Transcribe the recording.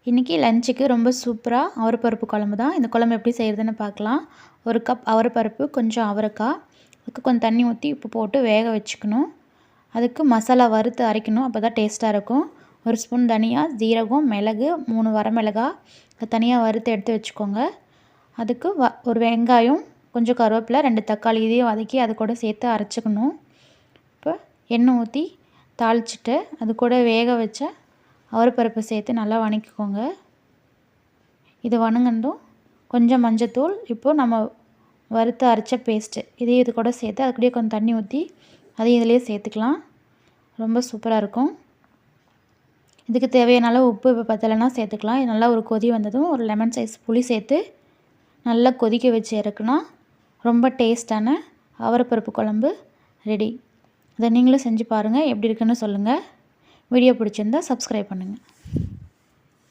இன்றைக்கி லஞ்சுக்கு ரொம்ப சூப்பராக அவரைப்பருப்பு குழம்பு தான். இந்த குழம்பு எப்படி செய்கிறதுன்னு பார்க்கலாம். 1 கப் அவரைப்பருப்பு, கொஞ்சம் அவரைக்காய், அதுக்கு கொஞ்சம் தண்ணி ஊற்றி உப்பு போட்டு வேக வச்சுக்கணும். அதுக்கு மசாலா வறுத்து அரைக்கணும், அப்போ தான் டேஸ்ட்டாக இருக்கும். 1 ஸ்பூன் தனியா, ஜீரகம், மிளகு, 3 வரமிளகாய் தனியாக வறுத்து எடுத்து வச்சுக்கோங்க. அதுக்கு ஒரு வெங்காயம், கொஞ்சம் கருவேப்பிலை, 2 தக்காளி இதையும் வதக்கி அது கூட சேர்த்து அரைச்சிக்கணும். இப்போ எண்ணெய் ஊற்றி தாளிச்சிட்டு அது கூட வேக வச்ச அவரைப்பருப்பை சேர்த்து நல்லா வதக்கிக்கோங்க. இது வதங்கினதும் கொஞ்சம் மஞ்சத்தூள், இப்போது நம்ம வறுத்து அரைச்ச பேஸ்ட்டு இதையும் இது கூட சேர்த்து அது கூடயே கொஞ்சம் தண்ணி ஊற்றி அதையும் இதிலேயே சேர்த்துக்கலாம். ரொம்ப சூப்பராக இருக்கும். இதுக்கு தேவையான அளவு உப்பு இப்போ பத்தலைன்னா சேர்த்துக்கலாம். இது நல்லா ஒரு கொதி வந்ததும் ஒரு லெமன் சைஸ் புளி சேர்த்து நல்லா கொதிக்க வச்சு இறக்குனா ரொம்ப டேஸ்ட்டான அவரைப்பருப்பு குழம்பு ரெடி. இதை நீங்களும் செஞ்சு பாருங்கள், எப்படி இருக்குன்னு சொல்லுங்கள். வீடியோ பிடிச்சிருந்தா சப்ஸ்கிரைப் பண்ணுங்கள்.